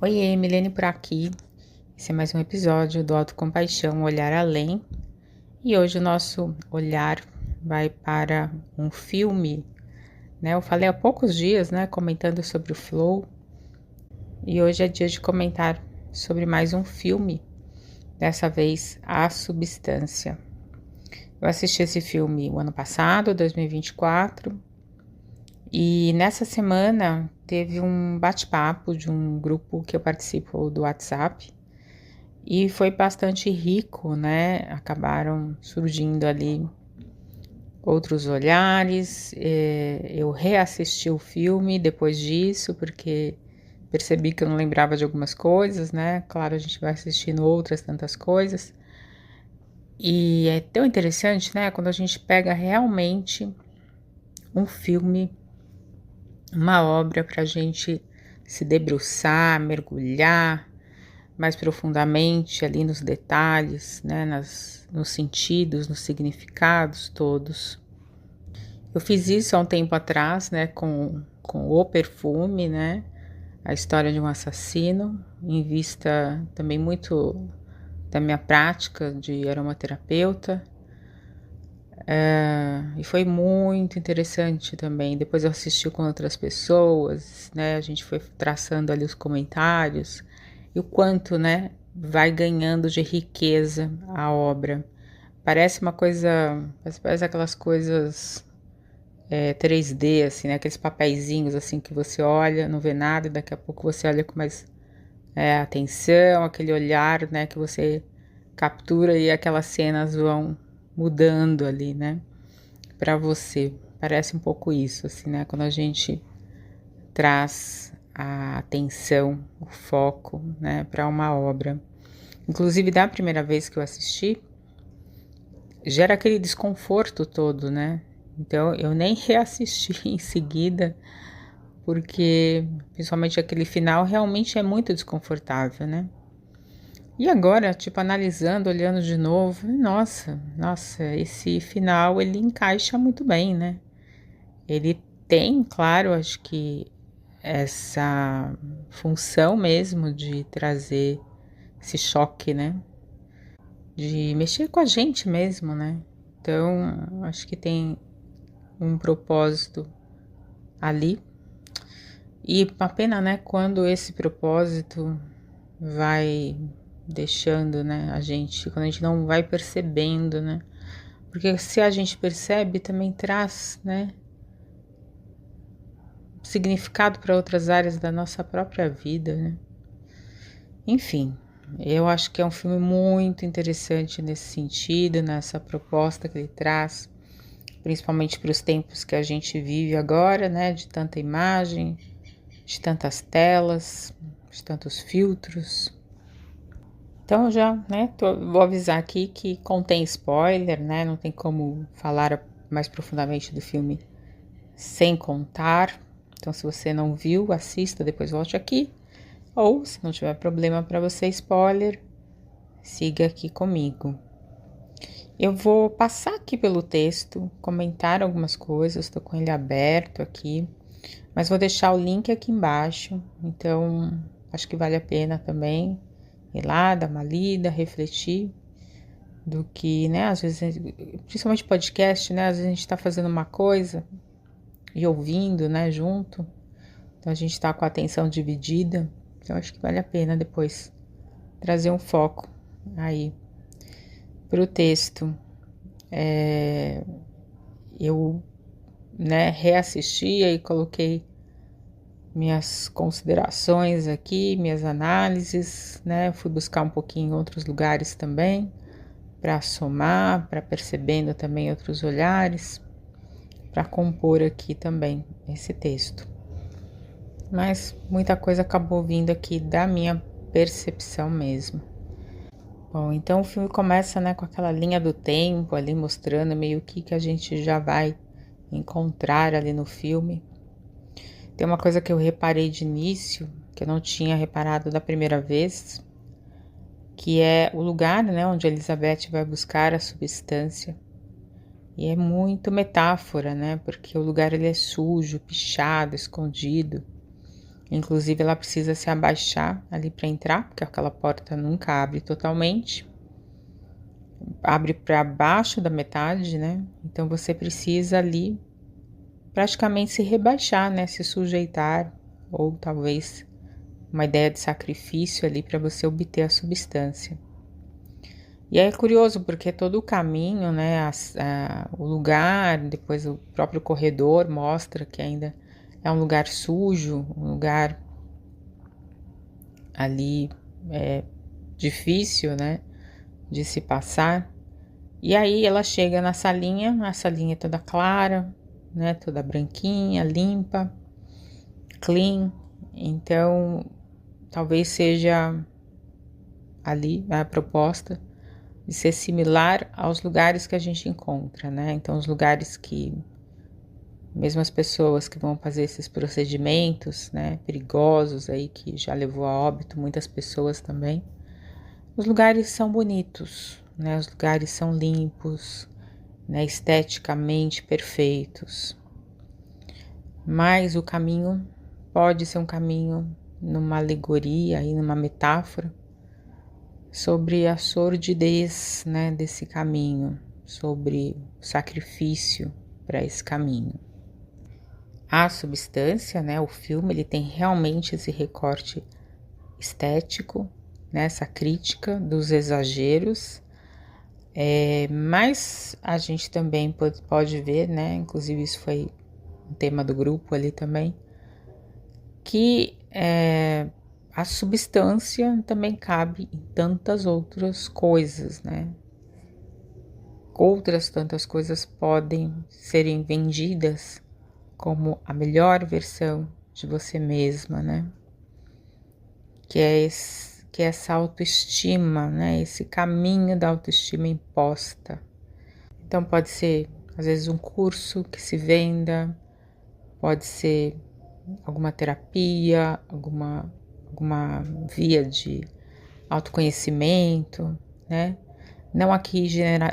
Oiê, Milene por aqui. Esse é mais um episódio do Autocompaixão, Olhar Além. E hoje o nosso olhar vai para um filme, né? Eu falei há poucos dias, né, comentando sobre o Flow. E hoje é dia de comentar sobre mais um filme, dessa vez A Substância. Eu assisti esse filme o ano passado, 2024, e nessa semana teve um bate-papo de um grupo que eu participo do WhatsApp. E foi bastante rico, né? Acabaram surgindo ali outros olhares. Eu reassisti o filme depois disso, porque percebi que eu não lembrava de algumas coisas, né? Claro, a gente vai assistindo outras tantas coisas. E é tão interessante, né? Quando a gente pega realmente um filme, uma obra para a gente se debruçar, mergulhar mais profundamente ali nos detalhes, né, nos sentidos, nos significados todos. Eu fiz isso há um tempo atrás, né, com O Perfume, né, a história de um assassino, em vista também muito da minha prática de aromaterapeuta. E foi muito interessante também. Depois eu assisti com outras pessoas, né? A gente foi traçando ali os comentários e o quanto, né, vai ganhando de riqueza a obra. Parece uma coisa, parece aquelas coisas 3D, assim, né? Aqueles papeizinhos assim que você olha, não vê nada e daqui a pouco você olha com mais atenção, aquele olhar, né, que você captura e aquelas cenas vão mudando ali, né, para você. Parece um pouco isso, assim, né, quando a gente traz a atenção, o foco, né, para uma obra. Inclusive, da primeira vez que eu assisti, gera aquele desconforto todo, né? Então, eu nem reassisti em seguida, porque principalmente aquele final realmente é muito desconfortável, né? E agora, tipo, analisando, olhando de novo, nossa, esse final ele encaixa muito bem, né? Ele tem, claro, acho que essa função mesmo de trazer esse choque, né? De mexer com a gente mesmo, né? Então, acho que tem um propósito ali. E uma pena, né, quando esse propósito vai deixando, né, a gente, quando a gente não vai percebendo, né? Porque se a gente percebe, também traz, né, significado para outras áreas da nossa própria vida, né? Enfim, eu acho que é um filme muito interessante nesse sentido, nessa proposta que ele traz, principalmente para os tempos que a gente vive agora, né, de tanta imagem, de tantas telas, de tantos filtros. Então já, né, vou avisar aqui que contém spoiler, né, não tem como falar mais profundamente do filme sem contar. Então se você não viu, assista, depois volte aqui. Ou se não tiver problema para você spoiler, siga aqui comigo. Eu vou passar aqui pelo texto, comentar algumas coisas, estou com ele aberto aqui, mas vou deixar o link aqui embaixo, então acho que vale a pena também ir lá, dar uma lida, refletir do que, né, às vezes, principalmente podcast, né, às vezes a gente tá fazendo uma coisa e ouvindo, né, junto, então a gente tá com a atenção dividida, então acho que vale a pena depois trazer um foco aí pro texto. Eu, né, reassisti e coloquei minhas considerações aqui, minhas análises, né? Fui buscar um pouquinho em outros lugares também, para somar, para percebendo também outros olhares, para compor aqui também esse texto. Mas muita coisa acabou vindo aqui da minha percepção mesmo. Bom, então o filme começa, né, com aquela linha do tempo ali mostrando meio que a gente já vai encontrar ali no filme. Tem uma coisa que eu reparei de início, que eu não tinha reparado da primeira vez, que é o lugar, né, onde a Elizabeth vai buscar a substância. E é muito metáfora, né, porque o lugar ele é sujo, pichado, escondido. Inclusive, ela precisa se abaixar ali para entrar, porque aquela porta nunca abre totalmente. Abre para baixo da metade, né? Então, você precisa ali praticamente se rebaixar, né? Se sujeitar, ou talvez uma ideia de sacrifício ali para você obter a substância. E aí é curioso porque todo o caminho, né, o lugar, depois o próprio corredor mostra que ainda é um lugar sujo, um lugar ali difícil, né, de se passar. E aí ela chega na salinha, a salinha é toda clara, né, toda branquinha, limpa, clean. Então, talvez seja ali a proposta de ser similar aos lugares que a gente encontra, né? Então, os lugares que, mesmo as pessoas que vão fazer esses procedimentos, né, perigosos aí, que já levou a óbito muitas pessoas também, os lugares são bonitos, né? Os lugares são limpos, né, esteticamente perfeitos. Mas o caminho pode ser um caminho numa alegoria e numa metáfora sobre a sordidez, né, desse caminho, sobre o sacrifício para esse caminho. A substância, né, o filme, ele tem realmente esse recorte estético, né, essa crítica dos exageros, mas a gente também pode ver, né, inclusive isso foi um tema do grupo ali também, que a substância também cabe em tantas outras coisas, né? Outras tantas coisas podem serem vendidas como a melhor versão de você mesma, né? Que é essa autoestima, né? Esse caminho da autoestima imposta. Então pode ser, às vezes, um curso que se venda, pode ser alguma terapia, alguma via de autoconhecimento, né? Não aqui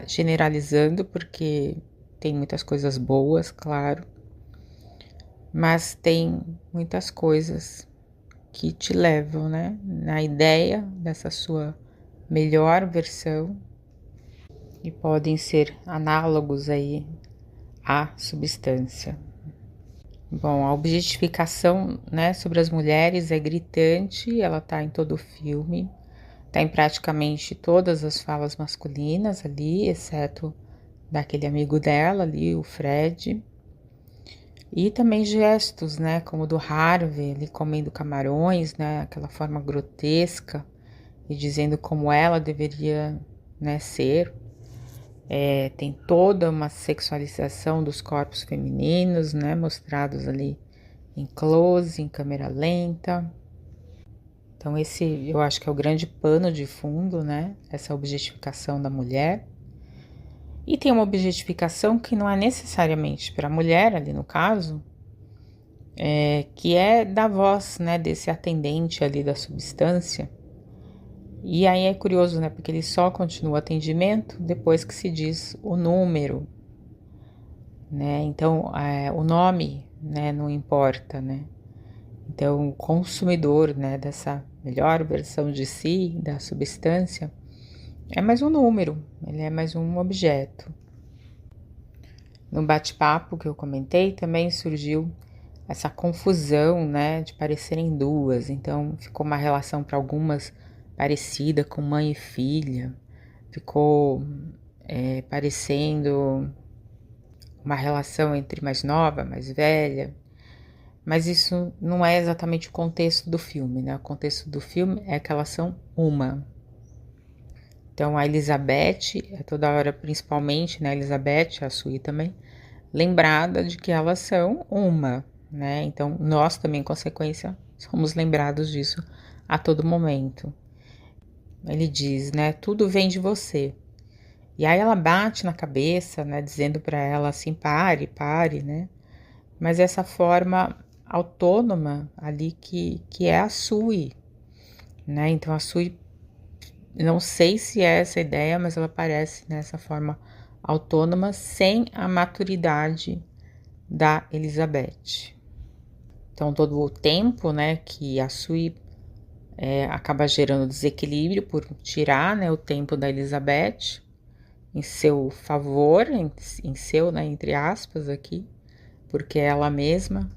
generalizando, porque tem muitas coisas boas, claro, mas tem muitas coisas que te levam, né, na ideia dessa sua melhor versão e podem ser análogos aí à substância. Bom, a objetificação, né, sobre as mulheres é gritante, ela tá em todo o filme, tá em praticamente todas as falas masculinas ali, exceto daquele amigo dela ali, o Fred. E também gestos, né, como o do Harvey, ali comendo camarões, né, aquela forma grotesca e dizendo como ela deveria, né, ser. Tem toda uma sexualização dos corpos femininos, né, mostrados ali em close, em câmera lenta. Então esse eu acho que é o grande pano de fundo, né, essa objetificação da mulher. E tem uma objetificação que não é necessariamente para a mulher, ali no caso, que é da voz, né, desse atendente ali da substância. E aí é curioso, né, porque ele só continua o atendimento depois que se diz o número, né, então o nome, né, não importa, né. Então o consumidor, né, dessa melhor versão de si, da substância, é mais um número, ele é mais um objeto. No bate-papo que eu comentei, também surgiu essa confusão, né, de parecerem duas. Então, ficou uma relação para algumas parecida com mãe e filha. Ficou parecendo uma relação entre mais nova, mais velha. Mas isso não é exatamente o contexto do filme, né? O contexto do filme é que elas são uma. Então, a Elizabeth, toda hora, principalmente, né, a Elizabeth, a Sui também, lembrada de que elas são uma, né? Então, nós também, em consequência, somos lembrados disso a todo momento. Ele diz, né, tudo vem de você. E aí ela bate na cabeça, né, dizendo para ela assim, pare, né? Mas essa forma autônoma ali que é a Sui, né? Então, a Sui, não sei se é essa a ideia, mas ela parece nessa forma autônoma, sem a maturidade da Elizabeth. Então, todo o tempo, né, que a Sui acaba gerando desequilíbrio por tirar, né, o tempo da Elizabeth em seu favor, em seu, né, entre aspas aqui, porque é ela mesma.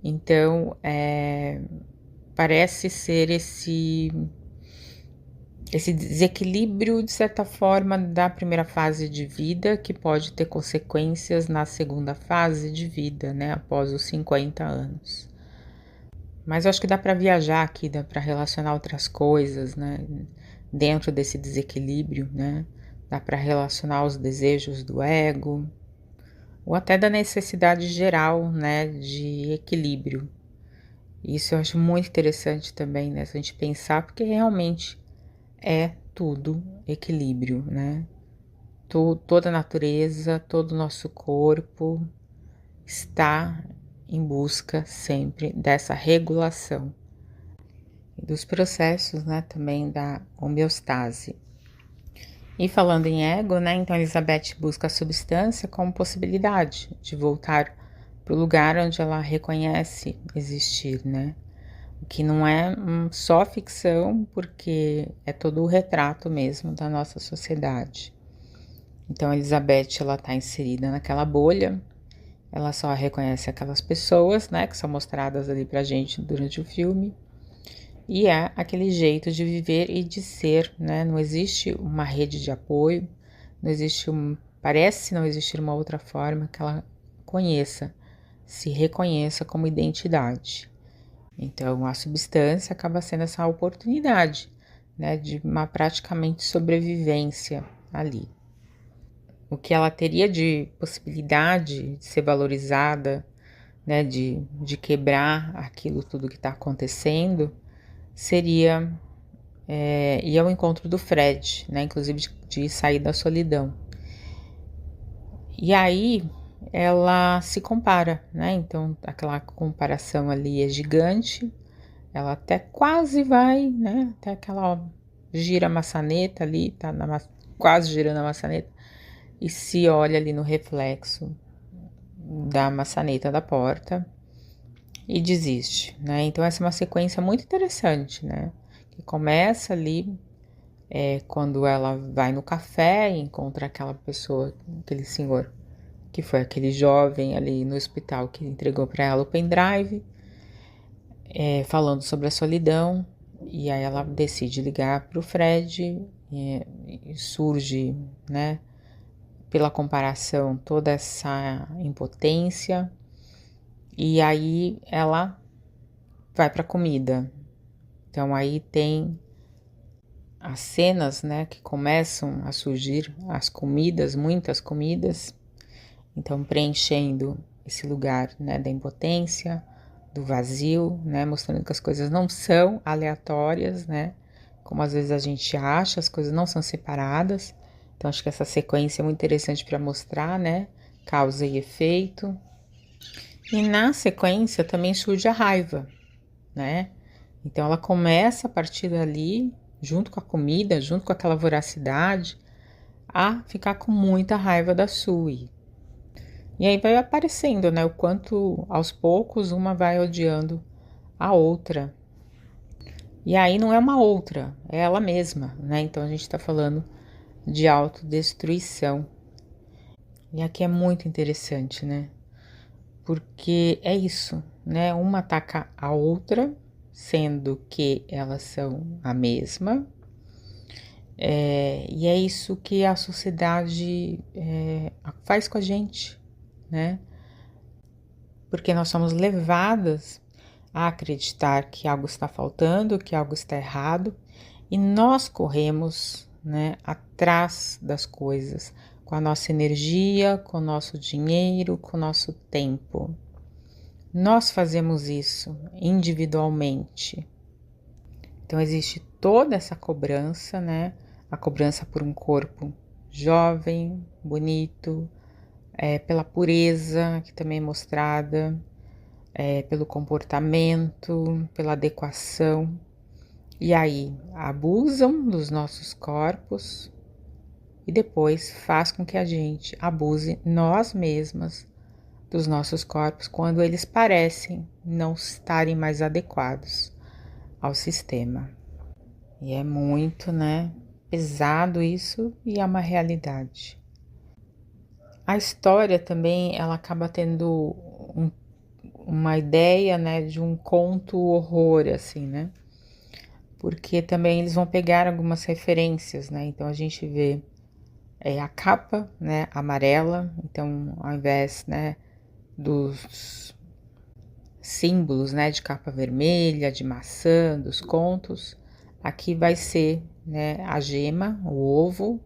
Então, parece ser esse desequilíbrio, de certa forma, da primeira fase de vida, que pode ter consequências na segunda fase de vida, né, após os 50 anos. Mas eu acho que dá para viajar aqui, dá para relacionar outras coisas, né, dentro desse desequilíbrio, né, dá para relacionar os desejos do ego, ou até da necessidade geral, né, de equilíbrio. Isso eu acho muito interessante também, né, se a gente pensar, porque realmente é tudo equilíbrio, né? Toda a natureza, todo o nosso corpo está em busca sempre dessa regulação e dos processos, né, também da homeostase. E falando em ego, né, então Elizabeth busca a substância como possibilidade de voltar para o lugar onde ela reconhece existir, né? O que não é só ficção, porque é todo o retrato mesmo da nossa sociedade. Então, a Elizabeth, ela tá inserida naquela bolha, ela só reconhece aquelas pessoas, né, que são mostradas ali pra gente durante o filme, e é aquele jeito de viver e de ser, né, não existe uma rede de apoio, não existe parece não existir uma outra forma que ela conheça, se reconheça como identidade. Então, a substância acaba sendo essa oportunidade, né, de uma praticamente sobrevivência ali. O que ela teria de possibilidade de ser valorizada, né, de quebrar aquilo tudo que está acontecendo, seria ir ao encontro do Fred, né, inclusive de sair da solidão. E aí ela se compara, né, então aquela comparação ali é gigante, ela até quase vai, né, até aquela gira a maçaneta ali, tá quase girando a maçaneta, e se olha ali no reflexo da maçaneta da porta e desiste, né? Então essa é uma sequência muito interessante, né? Que começa ali quando ela vai no café e encontra aquela pessoa, aquele senhor, que foi aquele jovem ali no hospital que entregou para ela o pendrive, falando sobre a solidão, e aí ela decide ligar para o Fred e surge, né? Pela comparação, toda essa impotência, e aí ela vai para comida. Então aí tem as cenas, né, que começam a surgir, as comidas, muitas comidas, então preenchendo esse lugar, né, da impotência, do vazio, né, mostrando que as coisas não são aleatórias, né, como às vezes a gente acha, as coisas não são separadas. Então, acho que essa sequência é muito interessante para mostrar, né? Causa e efeito. E na sequência também surge a raiva, né? Então, ela começa a partir dali, junto com a comida, junto com aquela voracidade, a ficar com muita raiva da Sui. E aí vai aparecendo, né? O quanto aos poucos uma vai odiando a outra. E aí não é uma outra, é ela mesma, né? Então, a gente tá falando de autodestruição. E aqui é muito interessante, né? Porque é isso, né? Uma ataca a outra, sendo que elas são a mesma. E é isso que a sociedade faz com a gente, né? Porque nós somos levadas a acreditar que algo está faltando, que algo está errado, e nós corremos, né, atrás das coisas, com a nossa energia, com o nosso dinheiro, com o nosso tempo. Nós fazemos isso individualmente. Então existe toda essa cobrança, né? A cobrança por um corpo jovem, bonito, pela pureza, que também é mostrada, pelo comportamento, pela adequação. E aí abusam dos nossos corpos e depois faz com que a gente abuse nós mesmas dos nossos corpos quando eles parecem não estarem mais adequados ao sistema. E é muito, né, pesado isso e é uma realidade. A história também, ela acaba tendo uma ideia, né, de um conto horror, assim, né? Porque também eles vão pegar algumas referências, né? Então a gente vê a capa, né, amarela. Então, ao invés, né, dos símbolos, né, de capa vermelha, de maçã, dos contos, aqui vai ser, né, a gema, o ovo,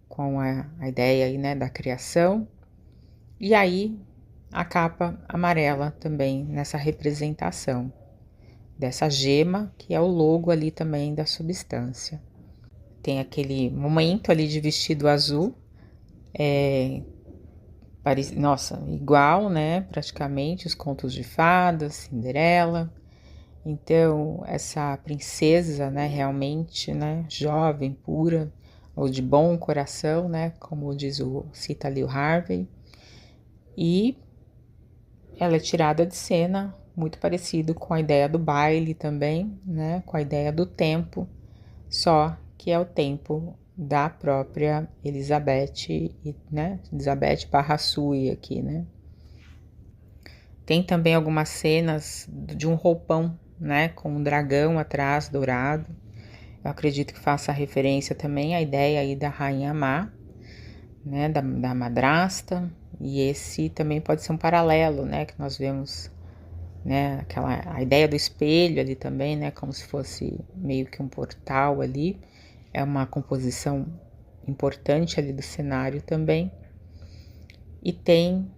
com a ideia aí, né, da criação. E aí a capa amarela também nessa representação dessa gema, que é o logo ali também da substância. Tem aquele momento ali de vestido azul, nossa, igual, né, praticamente os contos de fadas, Cinderela. Então, essa princesa, né, realmente, né, jovem, pura, ou de bom coração, né, como cita ali o Harvey. E ela é tirada de cena, muito parecido com a ideia do baile também, né, com a ideia do tempo, só que é o tempo da própria Elizabeth, né, Elizabeth barra Sui aqui, né. Tem também algumas cenas de um roupão, né, com um dragão atrás, dourado. Eu acredito que faça referência também à ideia aí da Rainha Má, né, da madrasta. E esse também pode ser um paralelo, né, que nós vemos, né, a ideia do espelho ali também, né, como se fosse meio que um portal ali. É uma composição importante ali do cenário também. E tem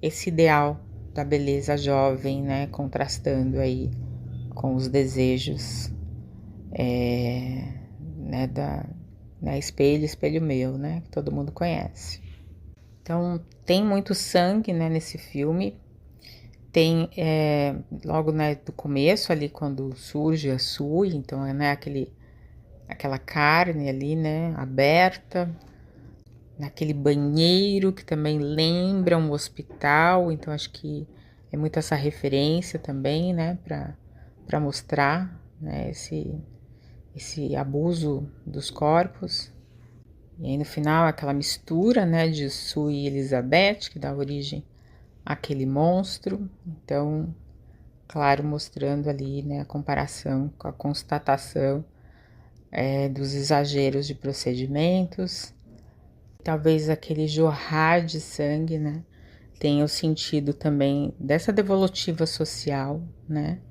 esse ideal da beleza jovem, né, contrastando aí com os desejos, né, espelho, espelho meu, né, que todo mundo conhece. Então, tem muito sangue, né, nesse filme. Tem, logo, né, do começo ali, quando surge a Sui, então, né, aquela carne ali, né, aberta, naquele banheiro que também lembra um hospital, então acho que é muito essa referência também, né, para mostrar, né, esse abuso dos corpos. E aí no final aquela mistura, né, de Sue e Elizabeth que dá origem àquele monstro. Então, claro, mostrando ali, né, a comparação com a constatação dos exageros de procedimentos. Talvez aquele jorrar de sangue, né, tenha o sentido também dessa devolutiva social, né?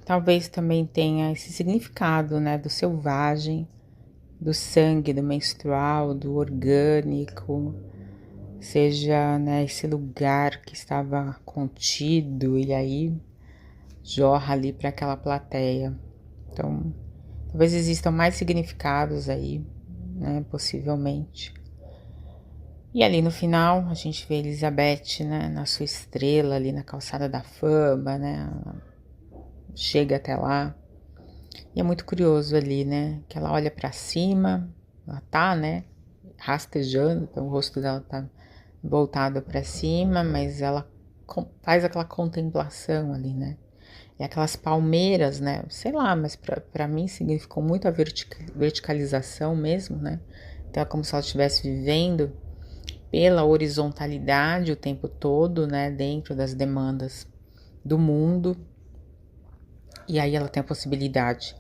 Talvez também tenha esse significado, né, do selvagem, do sangue, do menstrual, do orgânico, seja, né, esse lugar que estava contido e aí jorra ali para aquela plateia. Então, talvez existam mais significados aí, né, possivelmente. E ali no final, a gente vê Elizabeth, né, na sua estrela ali na calçada da fama, né, chega até lá. E é muito curioso ali, né, que ela olha para cima, ela tá, né, rastejando, então o rosto dela tá voltado para cima, mas ela faz aquela contemplação ali, né. E aquelas palmeiras, né, sei lá, mas para mim significou muito a verticalização mesmo, né. Então é como se ela estivesse vivendo pela horizontalidade o tempo todo, né, dentro das demandas do mundo. E aí ela tem a possibilidade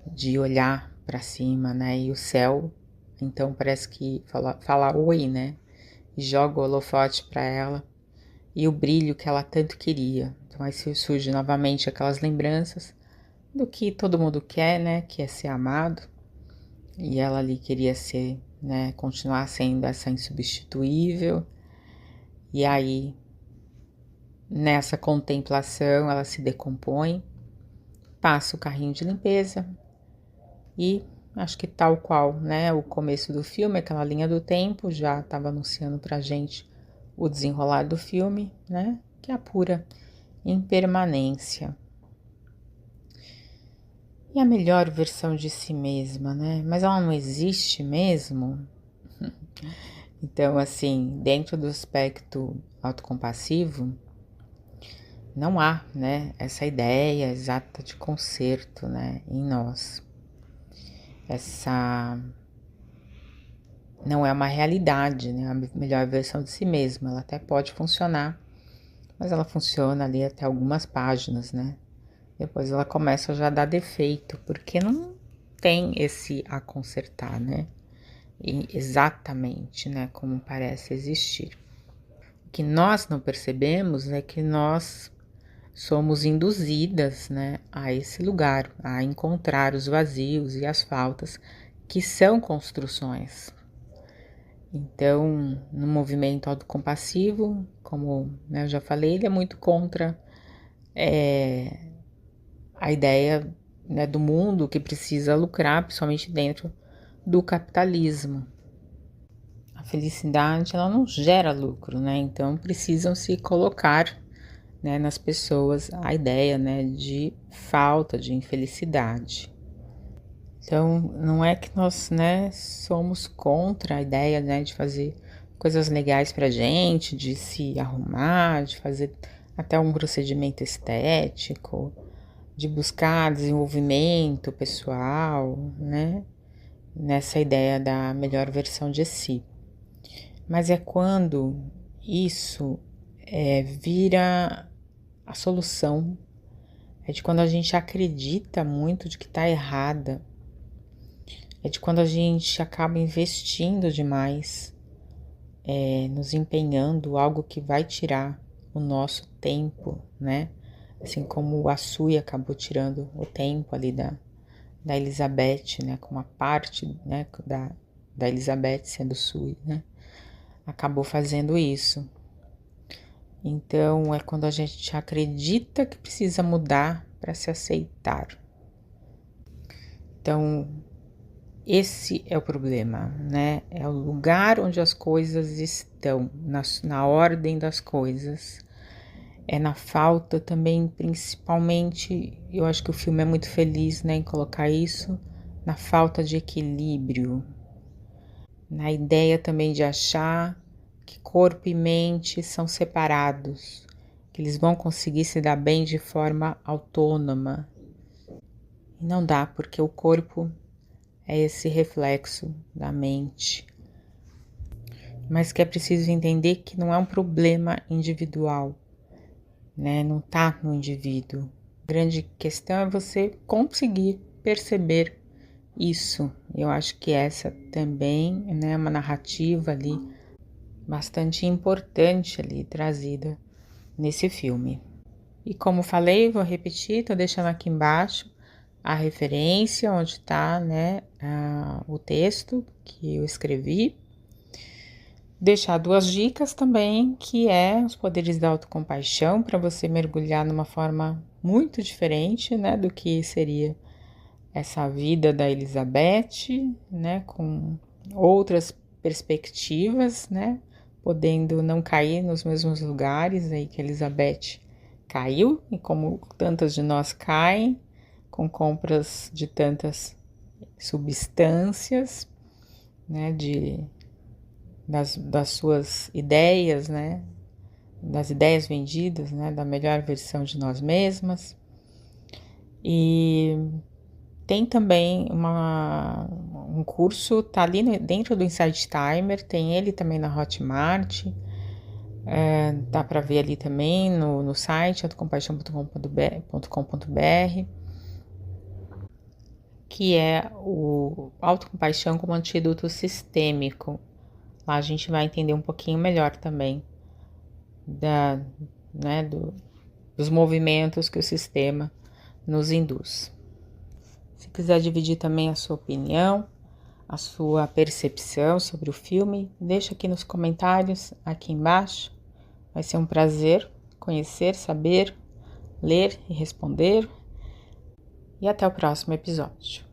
de olhar para cima, né, e o céu, então parece que fala oi, né, e joga o holofote para ela e o brilho que ela tanto queria. Então aí surge novamente aquelas lembranças do que todo mundo quer, né, que é ser amado. E ela ali queria ser, né, continuar sendo essa insubstituível. E aí, nessa contemplação, ela se decompõe, passa o carrinho de limpeza e acho que tal qual, né, o começo do filme, aquela linha do tempo já estava anunciando pra gente o desenrolar do filme, né, que é a pura impermanência. E a melhor versão de si mesma, né? Mas ela não existe mesmo? Então, assim, dentro do aspecto autocompassivo, não há, né, essa ideia exata de conserto, né, em nós. Essa não é uma realidade, né, a melhor versão de si mesma. Ela até pode funcionar, mas ela funciona ali até algumas páginas, né? Depois ela começa já a dar defeito, porque não tem esse a consertar, né? E exatamente, né, como parece existir. O que nós não percebemos é que nós somos induzidas, né, a esse lugar, a encontrar os vazios e as faltas que são construções. Então, no movimento autocompassivo, como, né, eu já falei, ele é muito contra a ideia, né, do mundo que precisa lucrar, principalmente dentro do capitalismo. A felicidade, ela não gera lucro, né? Então precisam se colocar, né, nas pessoas a ideia, né, de falta, de infelicidade. Então não é que nós, né, somos contra a ideia, né, de fazer coisas legais pra gente, de se arrumar, de fazer até um procedimento estético, de buscar desenvolvimento pessoal, né? Nessa ideia da melhor versão de si. Mas é quando isso vira a solução, é de quando a gente acredita muito de que está errada, é de quando a gente acaba investindo demais, nos empenhando algo que vai tirar o nosso tempo, né? Assim como a Sui acabou tirando o tempo ali da Elizabeth, né? Com uma parte, né, da Elizabeth sendo Sui, né? Acabou fazendo isso. Então, é quando a gente acredita que precisa mudar para se aceitar. Então, esse é o problema, né? É o lugar onde as coisas estão, na ordem das coisas. É na falta também, principalmente, eu acho que o filme é muito feliz, né, em colocar isso, na falta de equilíbrio. Na ideia também de achar que corpo e mente são separados, que eles vão conseguir se dar bem de forma autônoma. E não dá, porque o corpo é esse reflexo da mente. Mas que é preciso entender que não é um problema individual, né? Não tá no indivíduo. A grande questão é você conseguir perceber isso. Eu acho que essa também, né, é uma narrativa ali bastante importante ali trazida nesse filme. E como falei, vou repetir, tô deixando aqui embaixo a referência onde está, né, o texto que eu escrevi. Deixar duas dicas também, que é os poderes da autocompaixão, para você mergulhar numa forma muito diferente, né, do que seria essa vida da Elizabeth, né, com outras perspectivas, né, podendo não cair nos mesmos lugares aí que a Elizabeth caiu, e como tantas de nós caem, com compras de tantas substâncias, né, das suas ideias, né, das ideias vendidas, né, da melhor versão de nós mesmas. E tem também um curso, tá ali dentro do Insight Timer, tem ele também na Hotmart, dá para ver ali também no site autocompaixão.com.br, que é o autocompaixão como antídoto sistêmico. Lá a gente vai entender um pouquinho melhor também dos movimentos que o sistema nos induz. Se quiser dividir também a sua opinião, a sua percepção sobre o filme, deixa aqui nos comentários, aqui embaixo. Vai ser um prazer conhecer, saber, ler e responder. E até o próximo episódio.